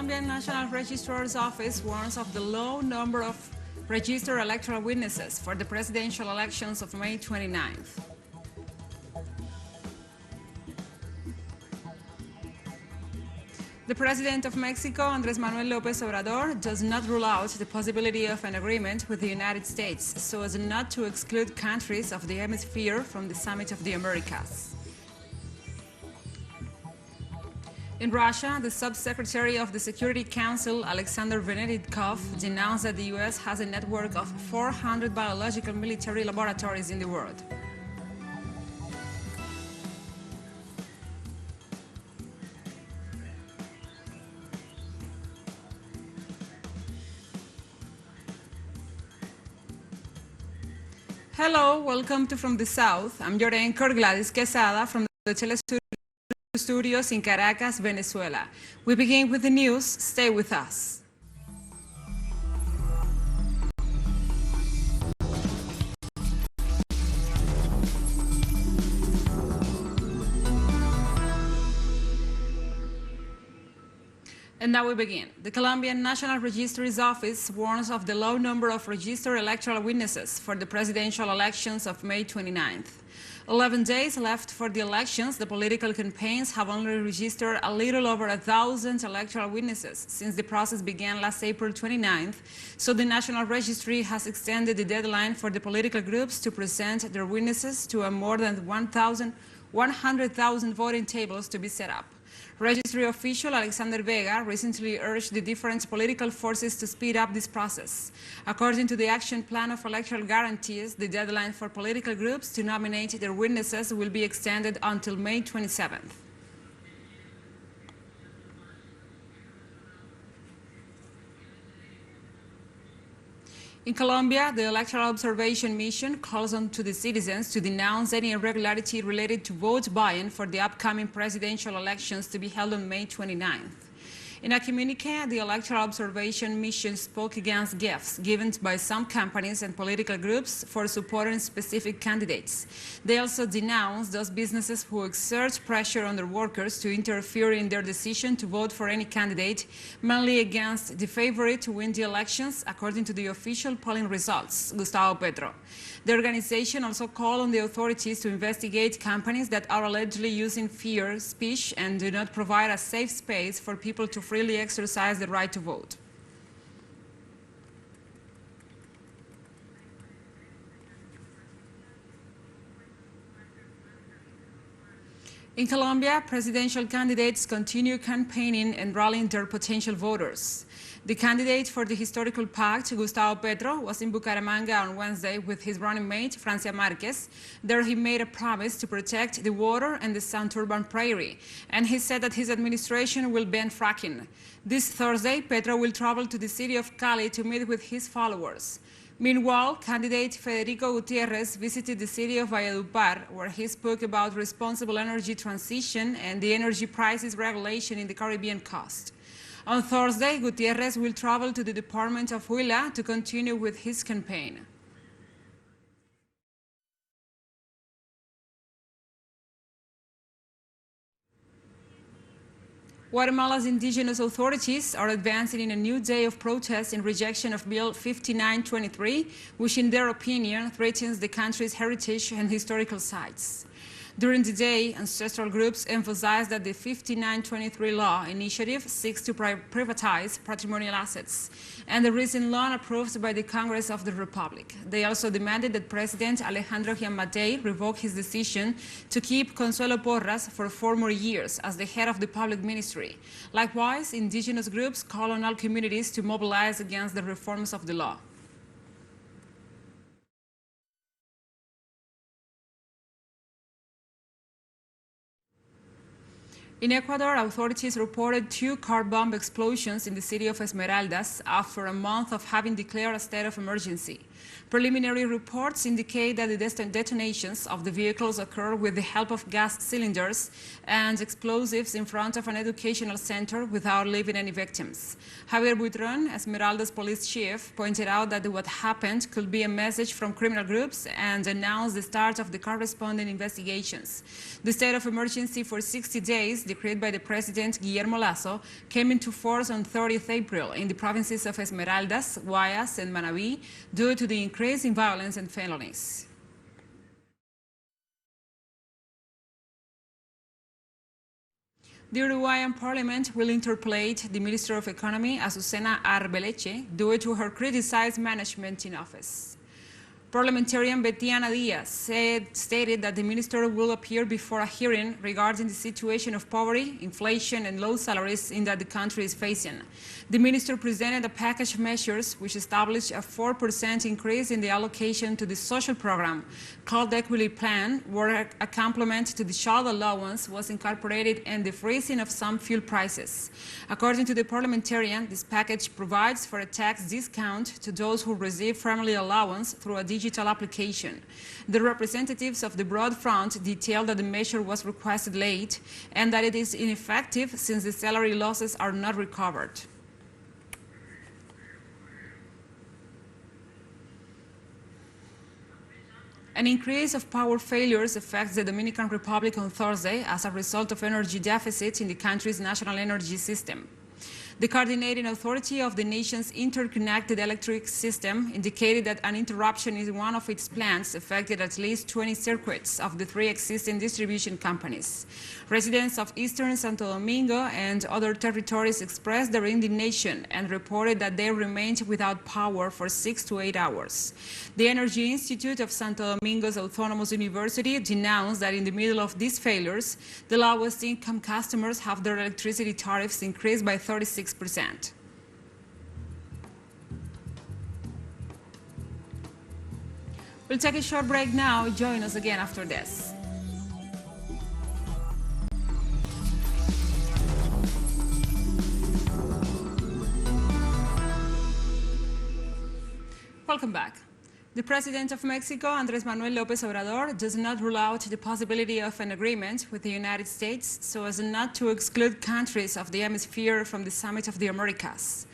Colombian National Registrar's Office warns of the low number of registered electoral witnesses for the presidential elections of May 29th. The President of Mexico, Andrés Manuel López Obrador, does not rule out the possibility of an agreement with the United States so as not to exclude countries of the hemisphere from the Summit of the Americas. In Russia, the Sub-Secretary of the Security Council, Alexander Venediktov, denounced that the U.S. has a network of 400 biological military laboratories in the world. Hello, welcome to From the South. I'm your anchor, Gladys Quesada, from the teleSUR studios in Caracas, Venezuela. We begin with the news. Stay with us. And now we begin. The Colombian National Registrar's Office warns of the low number of registered electoral witnesses for the presidential elections of May 29th. 11 days left for the elections, the political campaigns have only registered a little over 1,000 electoral witnesses since the process began last April 29th, so the National Registry has extended the deadline for the political groups to present their witnesses to a more than 100,000 voting tables to be set up. Registry official Alexander Vega recently urged the different political forces to speed up this process. According to the Action Plan of Electoral Guarantees, the deadline for political groups to nominate their witnesses will be extended until May 27th. In Colombia, the Electoral Observation Mission calls on to the citizens to denounce any irregularity related to vote buying for the upcoming presidential elections to be held on May 29th. In a communique, the Electoral Observation Mission spoke against gifts given by some companies and political groups for supporting specific candidates. They also denounced those businesses who exert pressure on their workers to interfere in their decision to vote for any candidate, mainly against the favorite to win the elections, according to the official polling results, Gustavo Petro. The organization also called on the authorities to investigate companies that are allegedly using fear speech and do not provide a safe space for people to freely exercise the right to vote. In Colombia, presidential candidates continue campaigning and rallying their potential voters. The candidate for the historical pact, Gustavo Petro, was in Bucaramanga on Wednesday with his running mate, Francia Marquez. There he made a promise to protect the water and the Santurban Prairie, and he said that his administration will ban fracking. This Thursday, Petro will travel to the city of Cali to meet with his followers. Meanwhile, candidate Federico Gutiérrez visited the city of Valledupar, where he spoke about responsible energy transition and the energy prices regulation in the Caribbean coast. On Thursday, Gutiérrez will travel to the department of Huila to continue with his campaign. Guatemala's indigenous authorities are advancing in a new day of protest in rejection of Bill 5923, which in their opinion threatens the country's heritage and historical sites. During the day, ancestral groups emphasized that the 5923 law initiative seeks to privatize patrimonial assets, and the recent law approved by the Congress of the Republic. They also demanded that President Alejandro Giammattei revoke his decision to keep Consuelo Porras for 4 more years as the head of the public ministry. Likewise, indigenous groups call on all communities to mobilize against the reforms of the law. In Ecuador, authorities reported 2 car bomb explosions in the city of Esmeraldas after a month of having declared a state of emergency. Preliminary reports indicate that the detonations of the vehicles occurred with the help of gas cylinders and explosives in front of an educational center without leaving any victims. Javier Buitron, Esmeralda's police chief, pointed out that what happened could be a message from criminal groups and announced the start of the corresponding investigations. The state of emergency for 60 days, decreed by the President Guillermo Lasso, came into force on 30th April in the provinces of Esmeraldas, Guayas, and Manabí due to the increase in violence and felonies. The Uruguayan parliament will interpellate the Minister of Economy, Azucena Arbeleche, due to her criticized management in office. Parliamentarian Betiana Diaz stated that the minister will appear before a hearing regarding the situation of poverty, inflation, and low salaries that the country is facing. The minister presented a package of measures which established a 4% increase in the allocation to the social program called the Equity Plan, where a complement to the child allowance was incorporated and the freezing of some fuel prices. According to the parliamentarian, this package provides for a tax discount to those who receive family allowance through a digital application. The representatives of the Broad Front detailed that the measure was requested late and that it is ineffective since the salary losses are not recovered. An increase of power failures affects the Dominican Republic on Thursday as a result of energy deficits in the country's national energy system. The coordinating authority of the nation's interconnected electric system indicated that an interruption in one of its plants affected at least 20 circuits of the 3 existing distribution companies. Residents of eastern Santo Domingo and other territories expressed their indignation and reported that they remained without power for 6 to 8 hours. The Energy Institute of Santo Domingo's Autonomous University denounced that in the middle of these failures, the lowest income customers have their electricity tariffs increased by 36%. We'll take a short break now. Join us again after this. Welcome back. The President of Mexico, Andrés Manuel López Obrador, does not rule out the possibility of an agreement with the United States so as not to exclude countries of the hemisphere from the Summit of the Americas.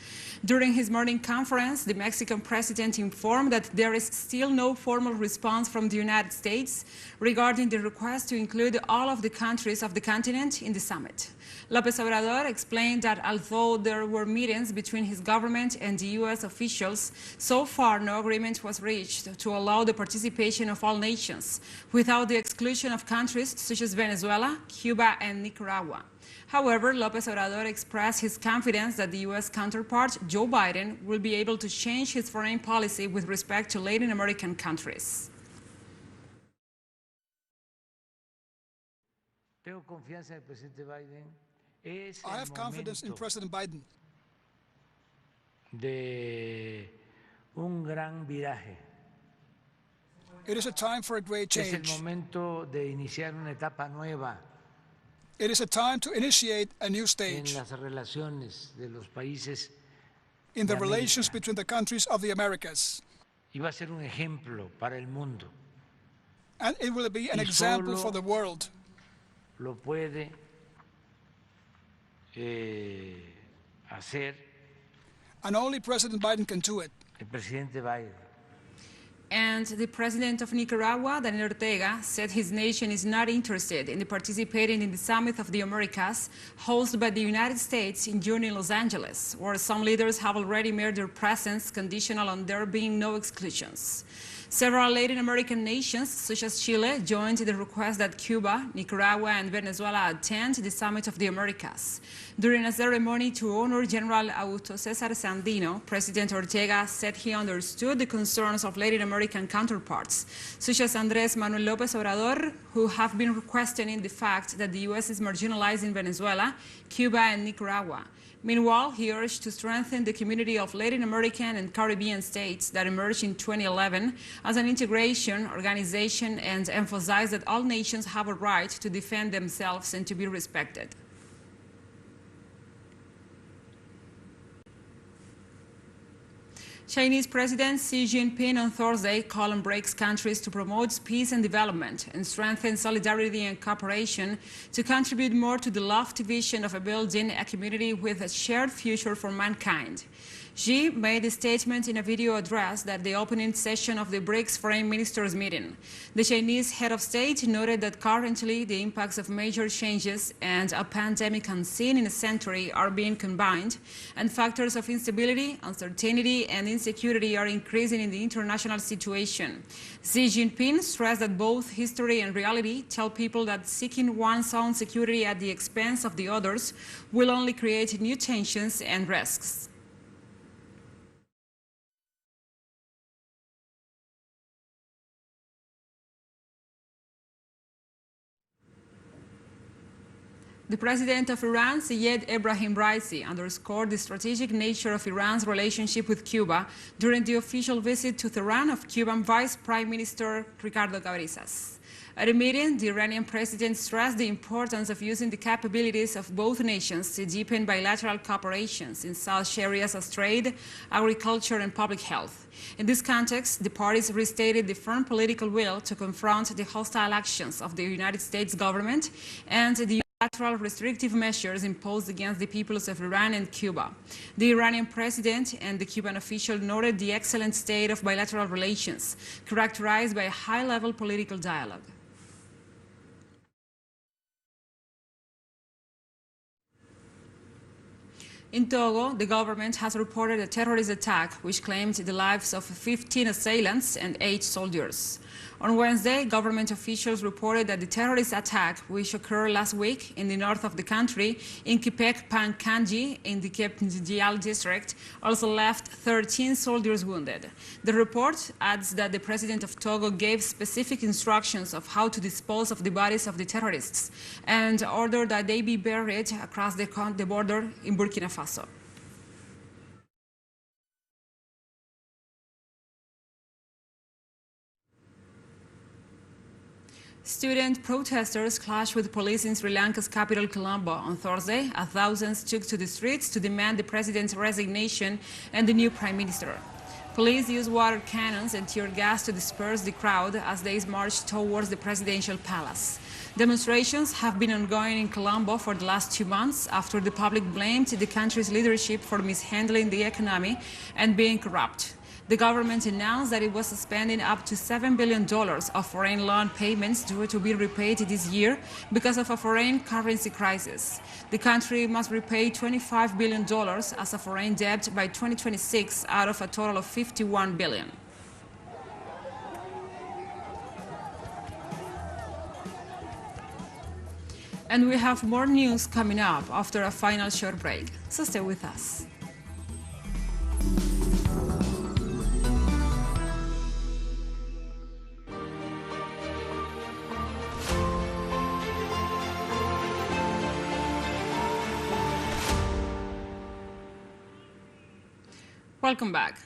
During his morning conference, the Mexican president informed that there is still no formal response from the United States regarding the request to include all of the countries of the continent in the summit. López Obrador explained that although there were meetings between his government and the U.S. officials, so far no agreement was reached to allow the participation of all nations, without the exclusion of countries such as Venezuela, Cuba, and Nicaragua. However, López Obrador expressed his confidence that the U.S. counterpart, Joe Biden, will be able to change his foreign policy with respect to Latin American countries. I have confidence in President Biden. De un gran viraje. It is a time for a great change. Es el momento de iniciar una etapa nueva. It is a time to initiate a new stage en las relaciones de los países in the relations between the countries of the Americas. Y va a ser un ejemplo para el mundo. And it will be an example for the world. Lo puede hacer. And only President Biden can do it. El presidente Biden. And the president of Nicaragua, Daniel Ortega, said his nation is not interested in participating in the Summit of the Americas hosted by the United States in June in Los Angeles, where some leaders have already made their presence conditional on there being no exclusions. Several Latin American nations, such as Chile, joined the request that Cuba, Nicaragua, and Venezuela attend the Summit of the Americas. During a ceremony to honor General Augusto César Sandino, President Ortega said he understood the concerns of Latin American counterparts, such as Andrés Manuel López Obrador, who have been questioning the fact that the U.S. is marginalizing Venezuela, Cuba, and Nicaragua. Meanwhile, he urged to strengthen the community of Latin American and Caribbean states that emerged in 2011 as an integration organization and emphasized that all nations have a right to defend themselves and to be respected. Chinese President Xi Jinping on Thursday called on BRICS countries to promote peace and development and strengthen solidarity and cooperation to contribute more to the lofty vision of building a community with a shared future for mankind. Xi made a statement in a video address at the opening session of the BRICS Foreign Ministers meeting. The Chinese head of state noted that currently the impacts of major changes and a pandemic unseen in a century are being combined, and factors of instability, uncertainty, and insecurity are increasing in the international situation. Xi Jinping stressed that both history and reality tell people that seeking one's own security at the expense of the others will only create new tensions and risks. The president of Iran, Syed Ebrahim Raisi, underscored the strategic nature of Iran's relationship with Cuba during the official visit to Tehran of Cuban Vice Prime Minister Ricardo Cabrizas. At a meeting, the Iranian president stressed the importance of using the capabilities of both nations to deepen bilateral cooperations in such areas as trade, agriculture, and public health. In this context, the parties restated the firm political will to confront the hostile actions of the United States government and the bilateral restrictive measures imposed against the peoples of Iran and Cuba. The Iranian president and the Cuban official noted the excellent state of bilateral relations, characterized by a high-level political dialogue. In Togo, the government has reported a terrorist attack which claimed the lives of 15 assailants and 8 soldiers. On Wednesday, government officials reported that the terrorist attack, which occurred last week in the north of the country, in Kipek-Pankanji, in the Kepndial district, also left 13 soldiers wounded. The report adds that the president of Togo gave specific instructions of how to dispose of the bodies of the terrorists and ordered that they be buried across the border in Burkina Faso. Student protesters clashed with police in Sri Lanka's capital, Colombo, on Thursday, as thousands took to the streets to demand the president's resignation and the new prime minister. Police used water cannons and tear gas to disperse the crowd as they marched towards the presidential palace. Demonstrations have been ongoing in Colombo for the last 2 months after the public blamed the country's leadership for mishandling the economy and being corrupt. The government announced that it was suspending up to $7 billion of foreign loan payments due to be repaid this year because of a foreign currency crisis. The country must repay $25 billion as a foreign debt by 2026 out of a total of $51 billion. And we have more news coming up after a final short break, so stay with us. Welcome back.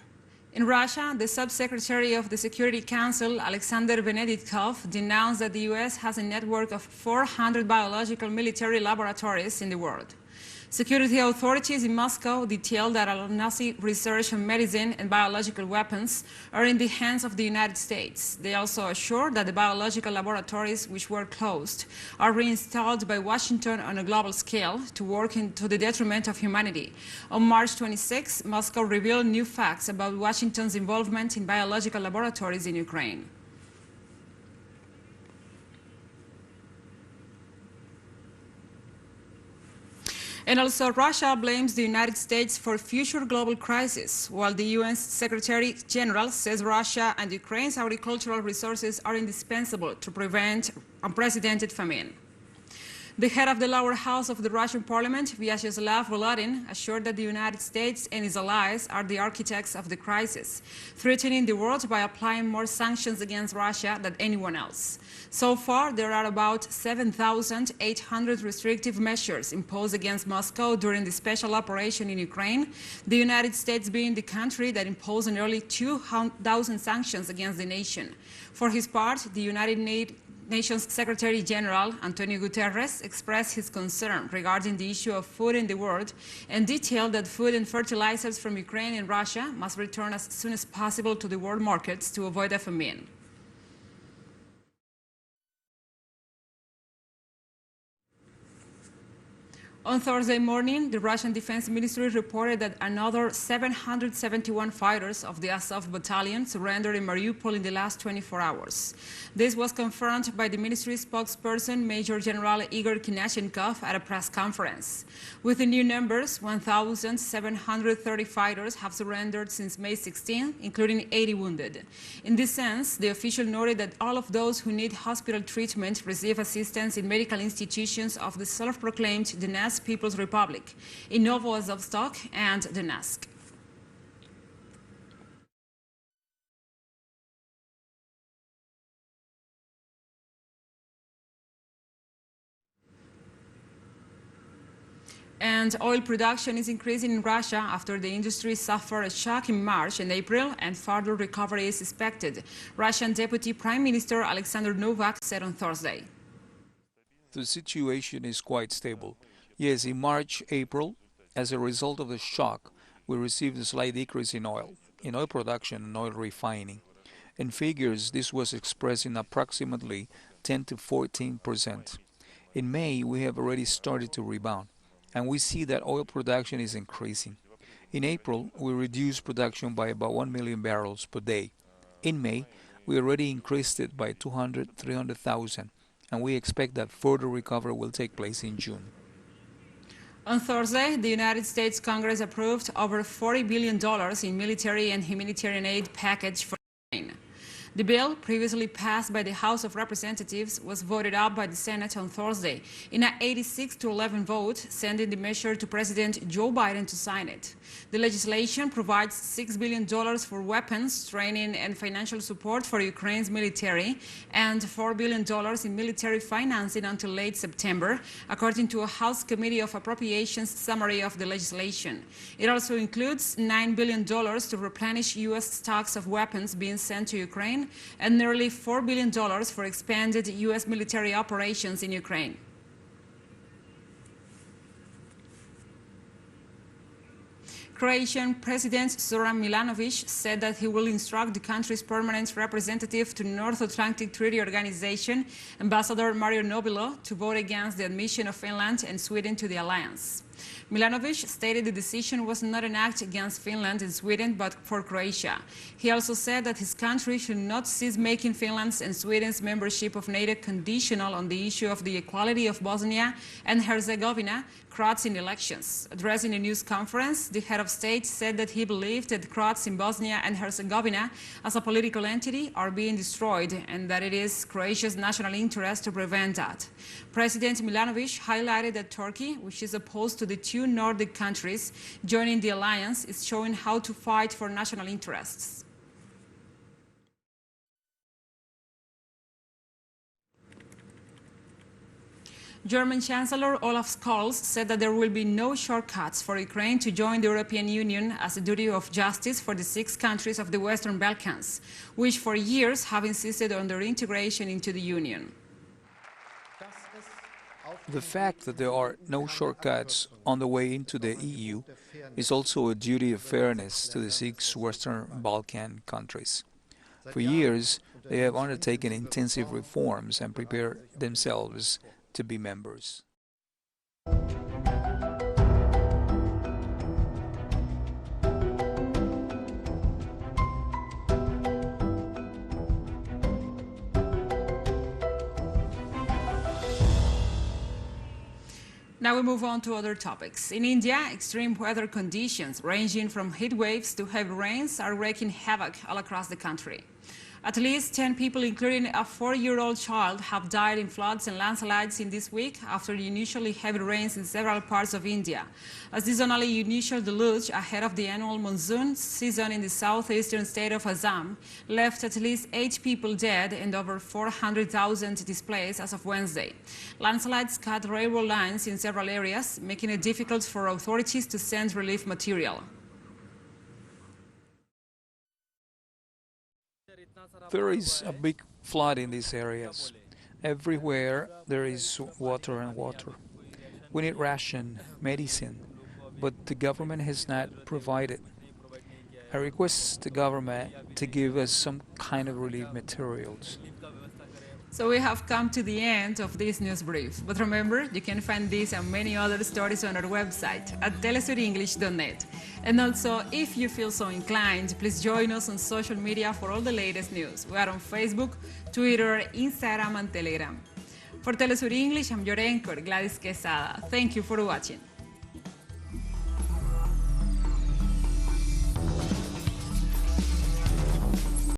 In Russia, the Subsecretary of the Security Council, Alexander Venediktov, denounced that the U.S. has a network of 400 biological military laboratories in the world. Security authorities in Moscow detailed that Al-Nazi research on medicine and biological weapons are in the hands of the United States. They also assured that the biological laboratories, which were closed, are reinstalled by Washington on a global scale to work to the detriment of humanity. On March 26, Moscow revealed new facts about Washington's involvement in biological laboratories in Ukraine. And also, Russia blames the United States for future global crisis, while the UN Secretary General says Russia and Ukraine's agricultural resources are indispensable to prevent unprecedented famine. The head of the lower house of the Russian parliament, Vyacheslav Volodin, assured that the United States and its allies are the architects of the crisis, threatening the world by applying more sanctions against Russia than anyone else. So far, there are about 7,800 restrictive measures imposed against Moscow during the special operation in Ukraine, the United States being the country that imposed nearly 2,000 sanctions against the nation. For his part, the United Nations Secretary General Antonio Guterres expressed his concern regarding the issue of food in the world and detailed that food and fertilizers from Ukraine and Russia must return as soon as possible to the world markets to avoid a famine. On Thursday morning, the Russian Defense Ministry reported that another 771 fighters of the Azov battalion surrendered in Mariupol in the last 24 hours. This was confirmed by the ministry spokesperson, Major General Igor Kinashenkov, at a press conference. With the new numbers, 1,730 fighters have surrendered since May 16, including 80 wounded. In this sense, the official noted that all of those who need hospital treatment receive assistance in medical institutions of the self-proclaimed Donetsk People's Republic in Novoazovstok and Donetsk. And oil production is increasing in Russia after the industry suffered a shock in March and April, and further recovery is expected, Russian Deputy Prime Minister Alexander Novak said on Thursday. The situation is quite stable. Yes, in March, April, as a result of the shock, we received a slight decrease in oil production and oil refining. In figures, this was expressed in approximately 10 to 14%. In May, we have already started to rebound, and we see that oil production is increasing. In April, we reduced production by about 1 million barrels per day. In May, we already increased it by 300,000, and we expect that further recovery will take place in June. On Thursday, the United States Congress approved over $40 billion in military and humanitarian aid package for Ukraine. The bill, previously passed by the House of Representatives, was voted up by the Senate on Thursday in an 86-11 vote, sending the measure to President Joe Biden to sign it. The legislation provides $6 billion for weapons, training, and financial support for Ukraine's military, and $4 billion in military financing until late September, according to a House Committee of Appropriations summary of the legislation. It also includes $9 billion to replenish U.S. stocks of weapons being sent to Ukraine, and nearly $4 billion for expanded U.S. military operations in Ukraine. Croatian President Zoran Milanovic said that he will instruct the country's permanent representative to North Atlantic Treaty Organization, Ambassador Mario Nobilo, to vote against the admission of Finland and Sweden to the alliance. Milanovic stated the decision was not an act against Finland and Sweden, but for Croatia. He also said that his country should not cease making Finland's and Sweden's membership of NATO conditional on the issue of the equality of Bosnia and Herzegovina Croats in elections. Addressing a news conference, the head of state said that he believed that Croats in Bosnia and Herzegovina as a political entity are being destroyed and that it is Croatia's national interest to prevent that. President Milanovic highlighted that Turkey, which is opposed to the two Nordic countries joining the alliance, is showing how to fight for national interests. German Chancellor Olaf Scholz said that there will be no shortcuts for Ukraine to join the European Union as a duty of justice for the 6 countries of the Western Balkans, which for years have insisted on their integration into the Union. The fact that there are no shortcuts on the way into the EU is also a duty of fairness to the 6 Western Balkan countries. For years, they have undertaken intensive reforms and prepared themselves to be members. Now we move on to other topics. In India, extreme weather conditions ranging from heat waves to heavy rains are wreaking havoc all across the country. At least 10 people, including a 4-year-old child, have died in floods and landslides in this week after the unusually heavy rains in several parts of India. A seasonally unusual deluge ahead of the annual monsoon season in the southeastern state of Assam left at least 8 people dead and over 400,000 displaced as of Wednesday. Landslides cut railroad lines in several areas, making it difficult for authorities to send relief material. There is a big flood in these areas. Everywhere there is water and water. We need ration, medicine, but the government has not provided. I request the government to give us some kind of relief materials. So we have come to the end of this news brief. But remember, you can find this and many other stories on our website at telesurenglish.net. And also, if you feel so inclined, please join us on social media for all the latest news. We are on Facebook, Twitter, Instagram, and Telegram. For Telesur English, I'm your anchor, Gladys Quesada. Thank you for watching.